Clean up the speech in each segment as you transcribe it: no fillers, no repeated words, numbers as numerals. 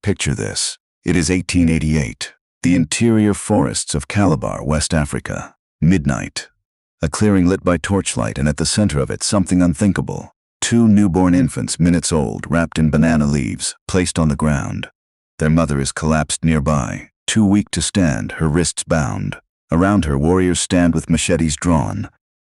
Picture this. It is 1888. The interior forests of Calabar, West Africa. Midnight. A clearing lit by torchlight, and at the center of it something unthinkable. 2 newborn infants, minutes old, wrapped in banana leaves, placed on the ground. Their mother is collapsed nearby, too weak to stand, her wrists bound. Around her, warriors stand with machetes drawn.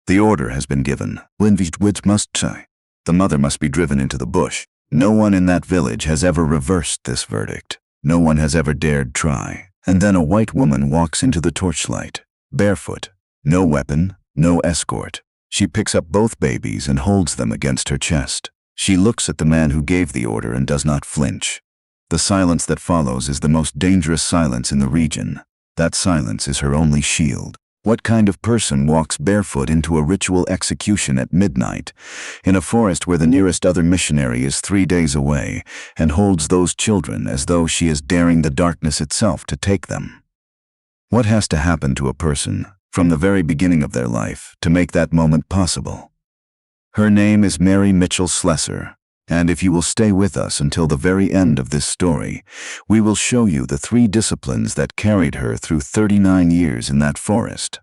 The order has been given. The mother must be driven into the bush. No one in that village has ever reversed this verdict. No one has ever dared try. And then a white woman walks into the torchlight, barefoot. No weapon, no escort. She picks up both babies and holds them against her chest. She looks at the man who gave the order and does not flinch. The silence that follows is the most dangerous silence in the region. That silence is her only shield. What kind of person walks barefoot into a ritual execution at midnight, in a forest where the nearest other missionary is 3 days away, and holds those children as though she is daring the darkness itself to take them? What has to happen to a person, from the very beginning of their life, to make that moment possible? Her name is Mary Mitchell Slessor, and if you will stay with us until the very end of this story, we will show you the 3 disciplines that carried her through 39 years in that forest.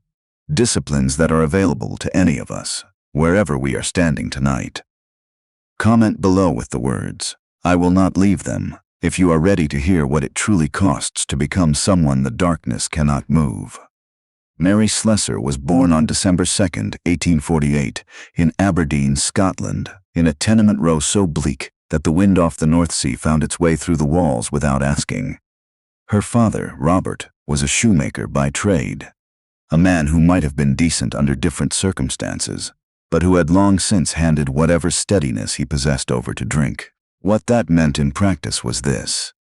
Disciplines that are available to any of us, wherever we are standing tonight. Comment below with the words, "I will not leave them," if you are ready to hear what it truly costs to become someone the darkness cannot move. Mary Slessor was born on December 2, 1848, in Aberdeen, Scotland, in a tenement row so bleak that the wind off the North Sea found its way through the walls without asking. Her father, Robert, was a shoemaker by trade, a man who might have been decent under different circumstances, but who had long since handed whatever steadiness he possessed over to drink. What that meant in practice was this.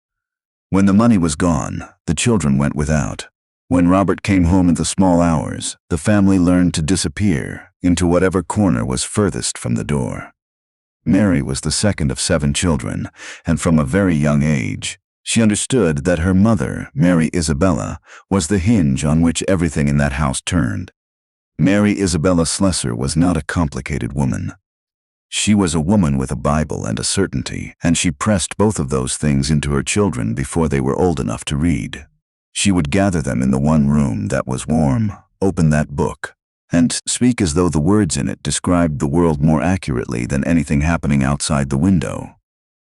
When the money was gone, the children went without. When Robert came home in the small hours, the family learned to disappear into whatever corner was furthest from the door. Mary was the second of 7 children, and from a very young age, she understood that her mother, Mary Isabella, was the hinge on which everything in that house turned. Mary Isabella Slessor was not a complicated woman. She was a woman with a Bible and a certainty, and she pressed both of those things into her children before they were old enough to read. She would gather them in the one room that was warm, open that book, and speak as though the words in it described the world more accurately than anything happening outside the window.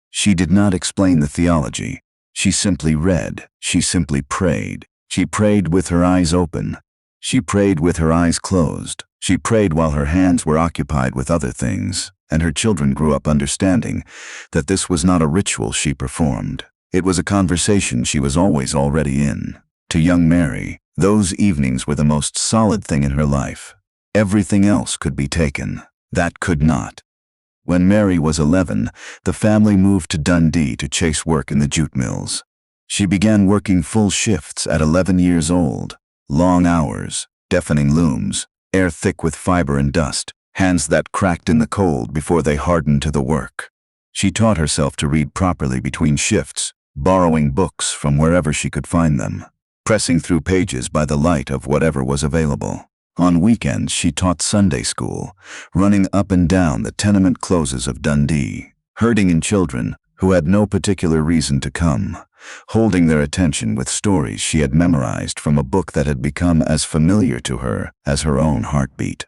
She did not explain the theology. She simply read. She simply prayed. She prayed with her eyes open. She prayed with her eyes closed. She prayed while her hands were occupied with other things, and her children grew up understanding that this was not a ritual she performed. It was a conversation she was always already in. To young Mary, those evenings were the most solid thing in her life. Everything else could be taken. That could not. When Mary was 11, the family moved to Dundee to chase work in the jute mills. She began working full shifts at 11 years old. Long hours, deafening looms, air thick with fiber and dust, hands that cracked in the cold before they hardened to the work. She taught herself to read properly between shifts, borrowing books from wherever she could find them, pressing through pages by the light of whatever was available. On weekends, she taught Sunday school, running up and down the tenement closes of Dundee, herding in children who had no particular reason to come, holding their attention with stories she had memorized from a book that had become as familiar to her as her own heartbeat.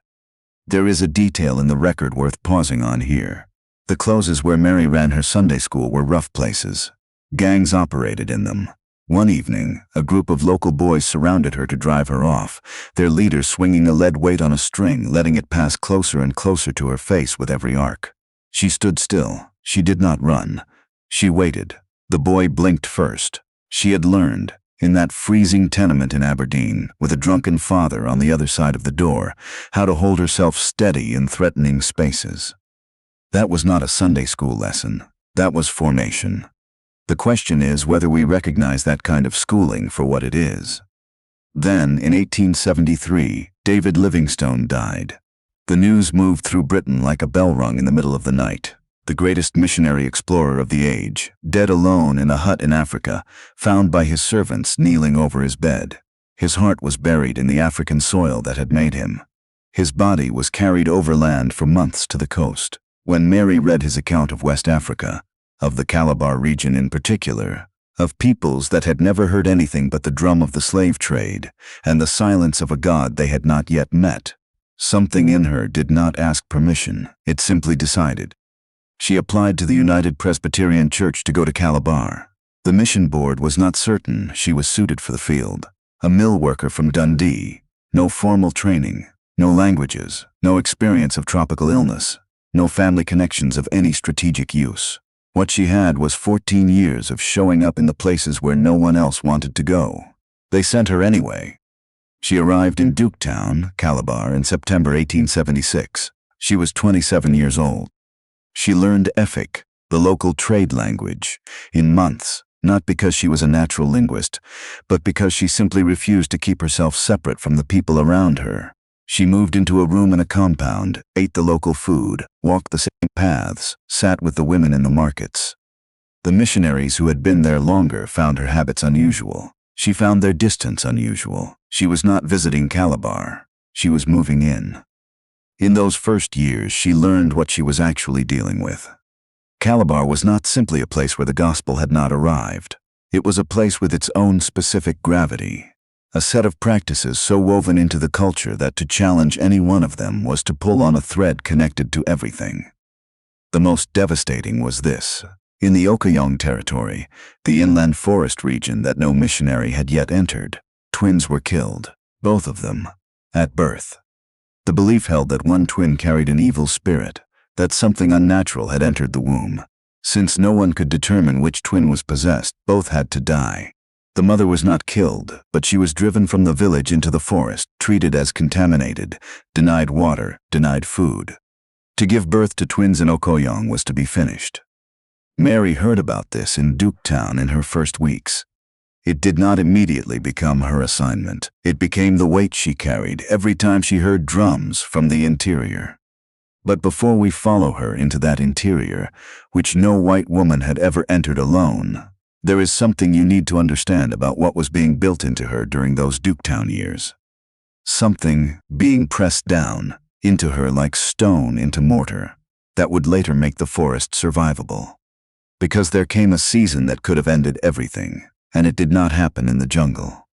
There is a detail in the record worth pausing on here. The closes where Mary ran her Sunday school were rough places. Gangs operated in them. One evening, a group of local boys surrounded her to drive her off, their leader swinging a lead weight on a string, letting it pass closer and closer to her face with every arc. She stood still. She did not run. She waited. The boy blinked first. She had learned, in that freezing tenement in Aberdeen, with a drunken father on the other side of the door, how to hold herself steady in threatening spaces. That was not a Sunday school lesson. That was formation. The question is whether we recognize that kind of schooling for what it is. Then, in 1873, David Livingstone died. The news moved through Britain like a bell rung in the middle of the night. The greatest missionary explorer of the age, dead alone in a hut in Africa, found by his servants kneeling over his bed. His heart was buried in the African soil that had made him. His body was carried overland for months to the coast. When Mary read his account of West Africa, of the Calabar region in particular, of peoples that had never heard anything but the drum of the slave trade and the silence of a God they had not yet met. Something in her did not ask permission, it simply decided. She applied to the United Presbyterian Church to go to Calabar. The mission board was not certain she was suited for the field. A mill worker from Dundee, no formal training, no languages, no experience of tropical illness, no family connections of any strategic use. What she had was 14 years of showing up in the places where no one else wanted to go. They sent her anyway. She arrived in Duketown, Calabar, in September 1876. She was 27 years old. She learned Efik, the local trade language, in months, not because she was a natural linguist, but because she simply refused to keep herself separate from the people around her. She moved into a room in a compound, ate the local food, walked the same paths, sat with the women in the markets. The missionaries who had been there longer found her habits unusual. She found their distance unusual. She was not visiting Calabar. She was moving in. In those first years, she learned what she was actually dealing with. Calabar was not simply a place where the gospel had not arrived. It was a place with its own specific gravity. A set of practices so woven into the culture that to challenge any one of them was to pull on a thread connected to everything. The most devastating was this. In the Okoyong territory, the inland forest region that no missionary had yet entered, twins were killed, both of them, at birth. The belief held that one twin carried an evil spirit, that something unnatural had entered the womb. Since no one could determine which twin was possessed, both had to die. The mother was not killed, but she was driven from the village into the forest, treated as contaminated, denied water, denied food. To give birth to twins in Okoyong was to be finished. Mary heard about this in Duketown in her first weeks. It did not immediately become her assignment. It became the weight she carried every time she heard drums from the interior. But before we follow her into that interior, which no white woman had ever entered alone, there is something you need to understand about what was being built into her during those Duketown years. Something being pressed down into her like stone into mortar that would later make the forest survivable. Because there came a season that could have ended everything, and it did not happen in the jungle.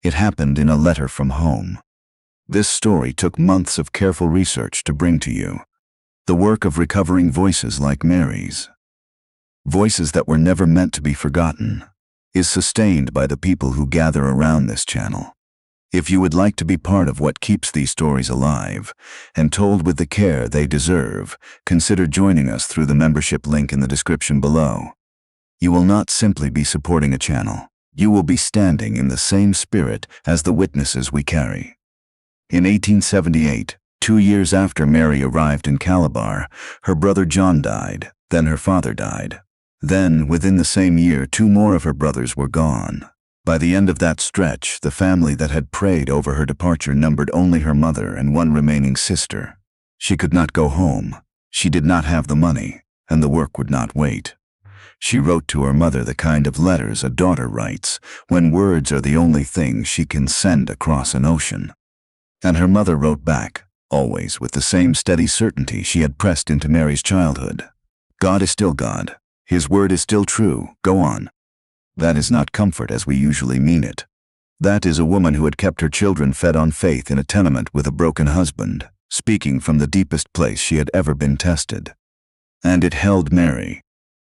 It happened in a letter from home. This story took months of careful research to bring to you. The work of recovering voices like Mary's. Voices that were never meant to be forgotten, is sustained by the people who gather around this channel. If you would like to be part of what keeps these stories alive and told with the care they deserve, consider joining us through the membership link in the description below. You will not simply be supporting a channel. You will be standing in the same spirit as the witnesses we carry. In 1878, 2 years after Mary arrived in Calabar, her brother John died, then her father died. Then, within the same year, 2 more of her brothers were gone. By the end of that stretch, the family that had prayed over her departure numbered only her mother and 1 remaining sister. She could not go home. She did not have the money, and the work would not wait. She wrote to her mother the kind of letters a daughter writes when words are the only thing she can send across an ocean. And her mother wrote back, always with the same steady certainty she had pressed into Mary's childhood. God is still God. His word is still true. Go on. That is not comfort as we usually mean it. That is a woman who had kept her children fed on faith in a tenement with a broken husband, speaking from the deepest place she had ever been tested. And it held Mary.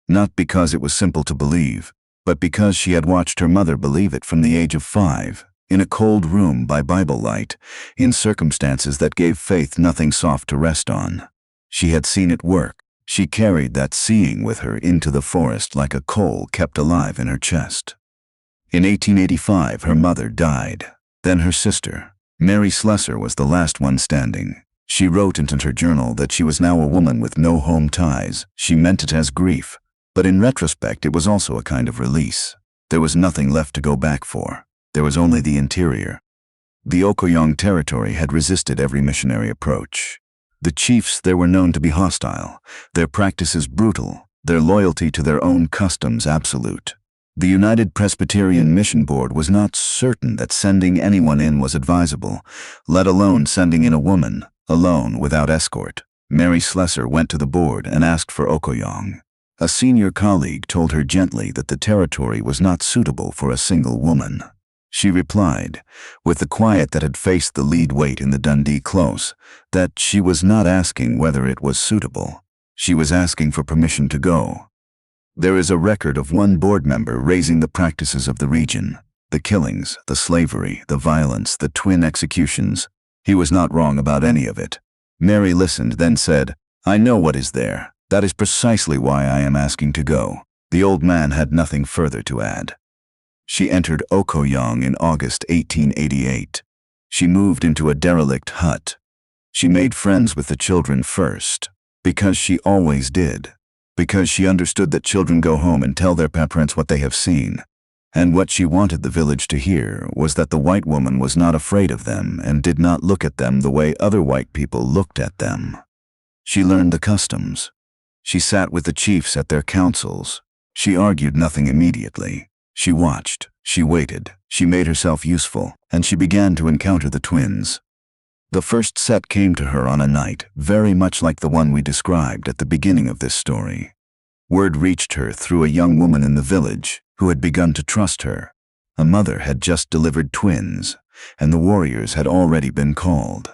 Not because it was simple to believe, but because she had watched her mother believe it from the age of 5, in a cold room by Bible light, in circumstances that gave faith nothing soft to rest on. She had seen it work. She carried that seeing with her into the forest like a coal kept alive in her chest. In 1885, her mother died. Then her sister, Mary Slessor, was the last one standing. She wrote into her journal that she was now a woman with no home ties. She meant it as grief, but in retrospect it was also a kind of release. There was nothing left to go back for. There was only the interior. The Okoyong territory had resisted every missionary approach. The chiefs there were known to be hostile, their practices brutal, their loyalty to their own customs absolute. The United Presbyterian Mission Board was not certain that sending anyone in was advisable, let alone sending in a woman, alone, without escort. Mary Slessor went to the board and asked for Okoyong. A senior colleague told her gently that the territory was not suitable for a single woman. She replied, with the quiet that had faced the lead weight in the Dundee close, that she was not asking whether it was suitable. She was asking for permission to go. There is a record of one board member raising the practices of the region, the killings, the slavery, the violence, the twin executions. He was not wrong about any of it. Mary listened, then said, "I know what is there. That is precisely why I am asking to go." The old man had nothing further to add. She entered Okoyong in August 1888. She moved into a derelict hut. She made friends with the children first, because she always did, because she understood that children go home and tell their parents what they have seen. And what she wanted the village to hear was that the white woman was not afraid of them and did not look at them the way other white people looked at them. She learned the customs. She sat with the chiefs at their councils. She argued nothing immediately. She watched, she waited, she made herself useful, and she began to encounter the twins. The first set came to her on a night very much like the one we described at the beginning of this story. Word reached her through a young woman in the village who had begun to trust her. A mother had just delivered twins, and the warriors had already been called.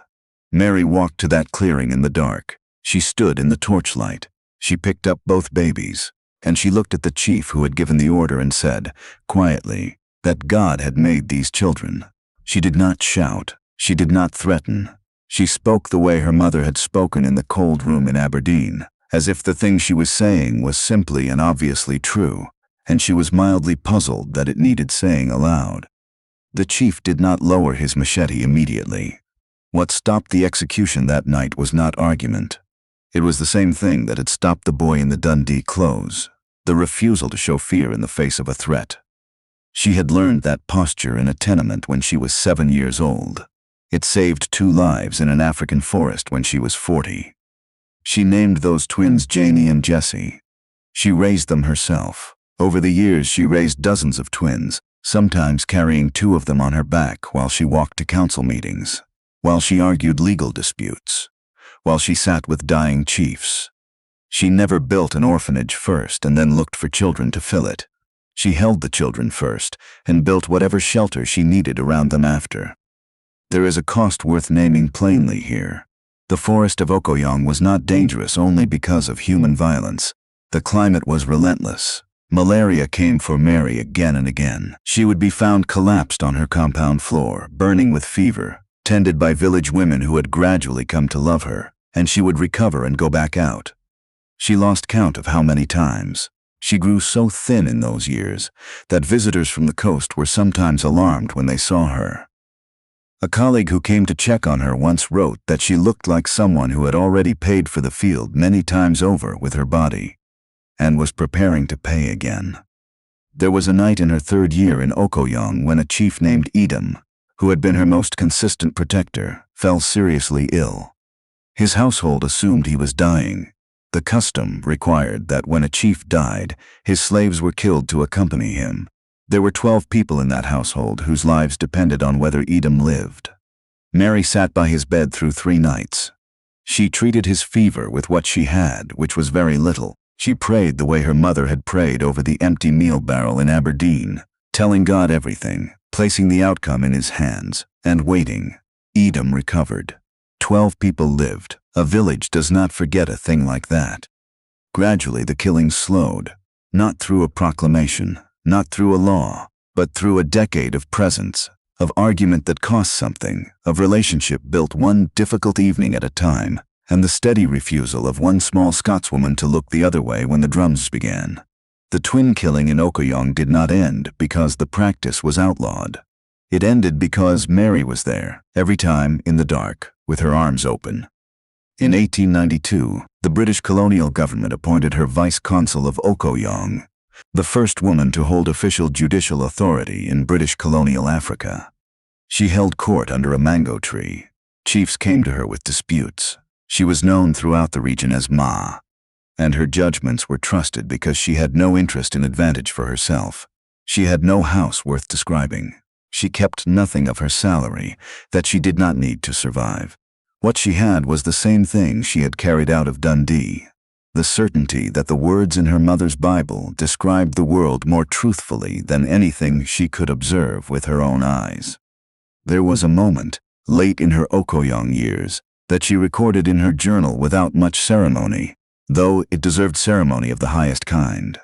Mary walked to that clearing in the dark. She stood in the torchlight. She picked up both babies, and she looked at the chief who had given the order and said, quietly, that God had made these children. She did not shout. She did not threaten. She spoke the way her mother had spoken in the cold room in Aberdeen, as if the thing she was saying was simply and obviously true, and she was mildly puzzled that it needed saying aloud. The chief did not lower his machete immediately. What stopped the execution that night was not argument. It was the same thing that had stopped the boy in the Dundee close, the refusal to show fear in the face of a threat. She had learned that posture in a tenement when she was 7 years old. It saved 2 lives in an African forest when she was 40. She named those twins Janie and Jessie. She raised them herself. Over the years she raised dozens of twins, sometimes carrying 2 of them on her back while she walked to council meetings, while she argued legal disputes, while she sat with dying chiefs. She never built an orphanage first and then looked for children to fill it. She held the children first and built whatever shelter she needed around them after. There is a cost worth naming plainly here. The forest of Okoyong was not dangerous only because of human violence. The climate was relentless. Malaria came for Mary again and again. She would be found collapsed on her compound floor, burning with fever, tended by village women who had gradually come to love her, and she would recover and go back out. She lost count of how many times. She grew so thin in those years that visitors from the coast were sometimes alarmed when they saw her. A colleague who came to check on her once wrote that she looked like someone who had already paid for the field many times over with her body, and was preparing to pay again. There was a night in her 3rd year in Okoyong when a chief named Edom, who had been her most consistent protector, fell seriously ill. His household assumed he was dying. The custom required that when a chief died, his slaves were killed to accompany him. There were 12 people in that household whose lives depended on whether Edom lived. Mary sat by his bed through 3 nights. She treated his fever with what she had, which was very little. She prayed the way her mother had prayed over the empty meal barrel in Aberdeen, telling God everything, placing the outcome in his hands, and waiting. Edom recovered. 12 people lived. A village does not forget a thing like that. Gradually the killings slowed, not through a proclamation, not through a law, but through a decade of presence, of argument that cost something, of relationship built one difficult evening at a time, and the steady refusal of one small Scotswoman to look the other way when the drums began. The twin killing in Okoyong did not end because the practice was outlawed. It ended because Mary was there, every time, in the dark, with her arms open. In 1892, the British colonial government appointed her vice-consul of Okoyong, the first woman to hold official judicial authority in British colonial Africa. She held court under a mango tree. Chiefs came to her with disputes. She was known throughout the region as Ma, and her judgments were trusted because she had no interest in advantage for herself. She had no house worth describing. She kept nothing of her salary that she did not need to survive. What she had was the same thing she had carried out of Dundee. the certainty that the words in her mother's Bible described the world more truthfully than anything she could observe with her own eyes. There was a moment, late in her Okoyong years, that she recorded in her journal without much ceremony, though it deserved ceremony of the highest kind.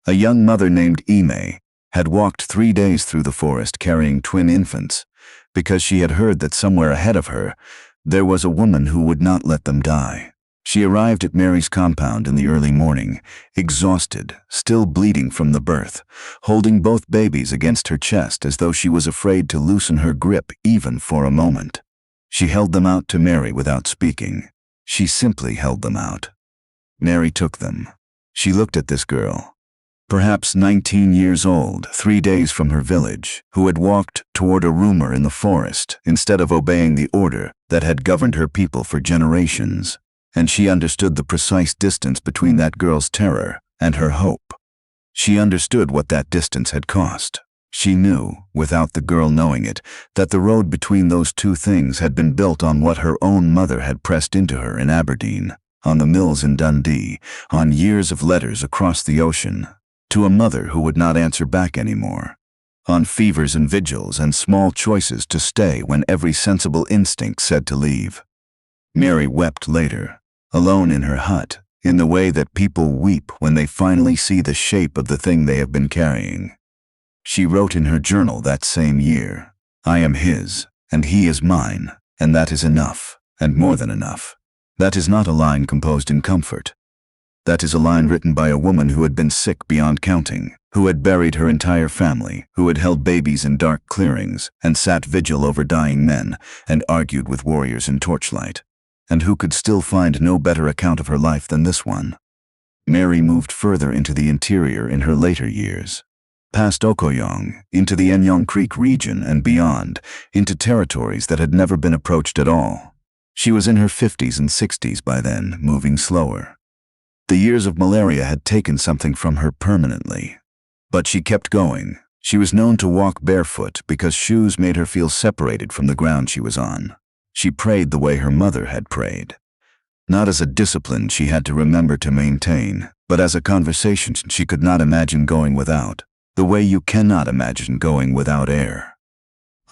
A young mother named Ime had walked 3 days through the forest carrying twin infants, because she had heard that somewhere ahead of her there was a woman who would not let them die. She arrived at Mary's compound in the early morning, exhausted, still bleeding from the birth, holding both babies against her chest as though she was afraid to loosen her grip even for a moment. She held them out to Mary without speaking. She simply held them out. Mary took them. She looked at this girl, perhaps 19 years old, 3 days from her village, who had walked toward a rumor in the forest instead of obeying the order that had governed her people for generations. And she understood the precise distance between that girl's terror and her hope. She understood what that distance had cost. She knew, without the girl knowing it, that the road between those two things had been built on what her own mother had pressed into her in Aberdeen, on the mills in Dundee, on years of letters across the ocean, to a mother who would not answer back anymore, on fevers and vigils and small choices to stay when every sensible instinct said to leave. Mary wept later, alone in her hut, in the way that people weep when they finally see the shape of the thing they have been carrying. She wrote in her journal that same year, "I am his, and he is mine, and that is enough, and more than enough." That is not a line composed in comfort. That is a line written by a woman who had been sick beyond counting, who had buried her entire family, who had held babies in dark clearings, and sat vigil over dying men, and argued with warriors in torchlight, and who could still find no better account of her life than this one. Mary moved further into the interior in her later years, past Okoyong, into the Enyong Creek region and beyond, into territories that had never been approached at all. She was in her 50s and 60s by then, moving slower. The years of malaria had taken something from her permanently. But she kept going. She was known to walk barefoot because shoes made her feel separated from the ground she was on. She prayed the way her mother had prayed. Not as a discipline she had to remember to maintain, but as a conversation she could not imagine going without, the way you cannot imagine going without air.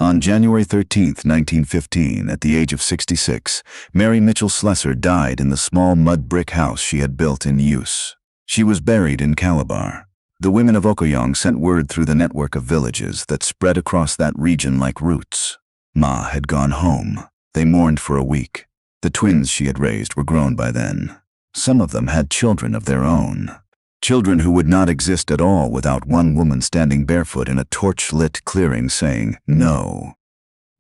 On January 13, 1915, at the age of 66, Mary Mitchell Slessor died in the small mud brick house she had built in use. She was buried in Calabar. The women of Okoyong sent word through the network of villages that spread across that region like roots. Ma had gone home. They mourned for a week. The twins she had raised were grown by then. Some of them had children of their own. Children who would not exist at all without one woman standing barefoot in a torch-lit clearing saying, "No."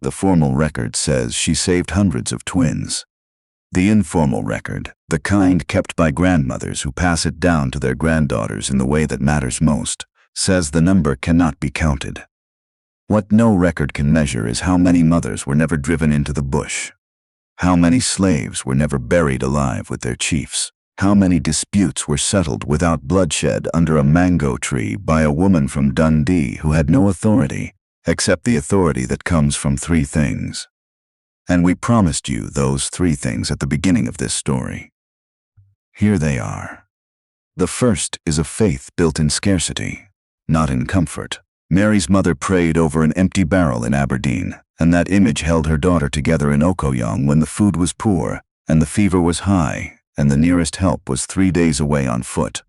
The formal record says she saved hundreds of twins. The informal record, the kind kept by grandmothers who pass it down to their granddaughters in the way that matters most, says the number cannot be counted. What no record can measure is how many mothers were never driven into the bush, how many slaves were never buried alive with their chiefs, how many disputes were settled without bloodshed under a mango tree by a woman from Dundee who had no authority, except the authority that comes from three things. And we promised you those three things at the beginning of this story. Here they are. The first is a faith built in scarcity, not in comfort. Mary's mother prayed over an empty barrel in Aberdeen, and that image held her daughter together in Okoyong when the food was poor, and the fever was high, and the nearest help was 3 days away on foot.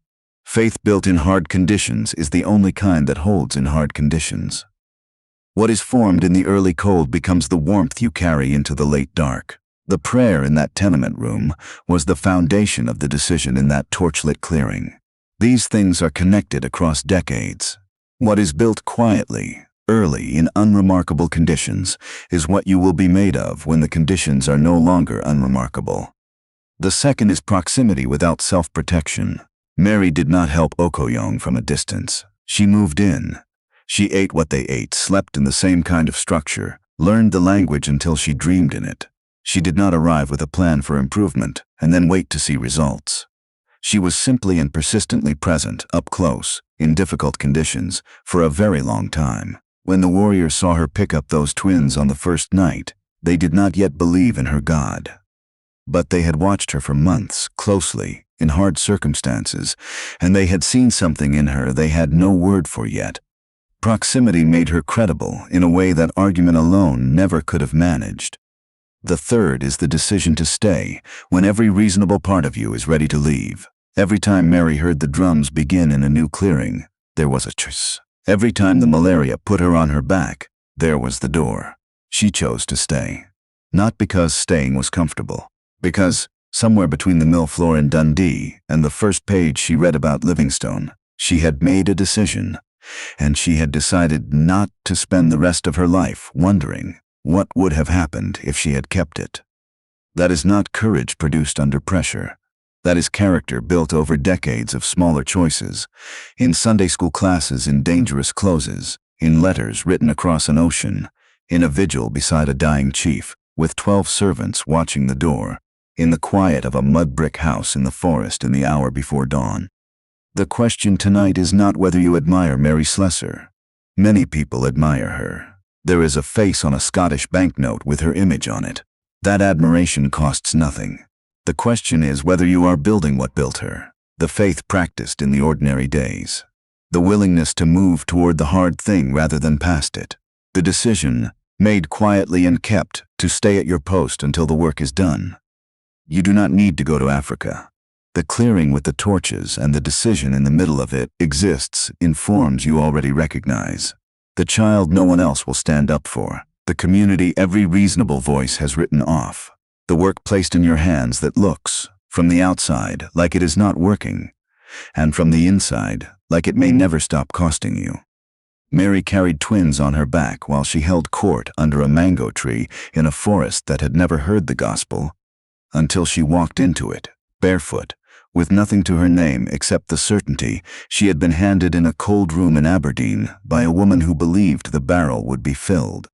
Faith built in hard conditions is the only kind that holds in hard conditions. What is formed in the early cold becomes the warmth you carry into the late dark. The prayer in that tenement room was the foundation of the decision in that torchlit clearing. These things are connected across decades. What is built quietly, early, in unremarkable conditions, is what you will be made of when the conditions are no longer unremarkable. The second is proximity without self-protection. Mary did not help Okoyong from a distance. She moved in. She ate what they ate, slept in the same kind of structure, learned the language until she dreamed in it. She did not arrive with a plan for improvement and then wait to see results. She was simply and persistently present, up close, in difficult conditions, for a very long time. When the warriors saw her pick up those twins on the first night, they did not yet believe in her God. But they had watched her for months, closely, in hard circumstances, and they had seen something in her they had no word for yet. Proximity made her credible in a way that argument alone never could have managed. The third is the decision to stay when every reasonable part of you is ready to leave. Every time Mary heard the drums begin in a new clearing, there was a truce. Every time the malaria put her on her back, there was the door. She chose to stay. Not because staying was comfortable, because somewhere between the mill floor in Dundee and the first page she read about Livingstone, she had made a decision, and she had decided not to spend the rest of her life wondering what would have happened if she had kept it. That is not courage produced under pressure. That is character built over decades of smaller choices, in Sunday school classes in dangerous closes, in letters written across an ocean, in a vigil beside a dying chief, with 12 servants watching the door, in the quiet of a mud brick house in the forest in the hour before dawn. The question tonight is not whether you admire Mary Slessor. Many people admire her. There is a face on a Scottish banknote with her image on it. That admiration costs nothing. The question is whether you are building what built her, the faith practiced in the ordinary days, the willingness to move toward the hard thing rather than past it, the decision, made quietly and kept, to stay at your post until the work is done. You do not need to go to Africa. The clearing with the torches and the decision in the middle of it exists in forms you already recognize. The child no one else will stand up for, the community every reasonable voice has written off, the work placed in your hands that looks, from the outside, like it is not working, and from the inside, like it may never stop costing you. Mary carried twins on her back while she held court under a mango tree in a forest that had never heard the gospel, until she walked into it, barefoot, with nothing to her name except the certainty she had been handed in a cold room in Aberdeen by a woman who believed the barrel would be filled.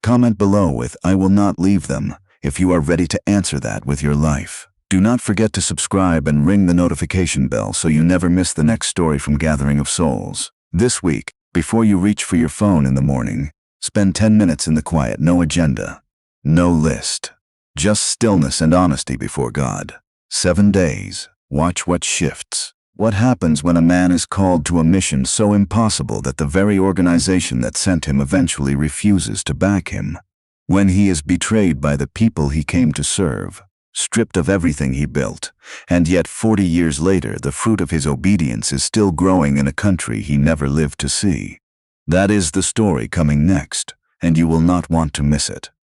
Comment below with "I will not leave them" if you are ready to answer that with your life. Do not forget to subscribe and ring the notification bell so you never miss the next story from Gathering of Souls. This week, before you reach for your phone in the morning, spend 10 minutes in the quiet, no agenda, no list. Just stillness and honesty before God. 7 days. Watch what shifts. What happens when a man is called to a mission so impossible that the very organization that sent him eventually refuses to back him? When he is betrayed by the people he came to serve, stripped of everything he built, and yet 40 years later the fruit of his obedience is still growing in a country he never lived to see. That is the story coming next, and you will not want to miss it.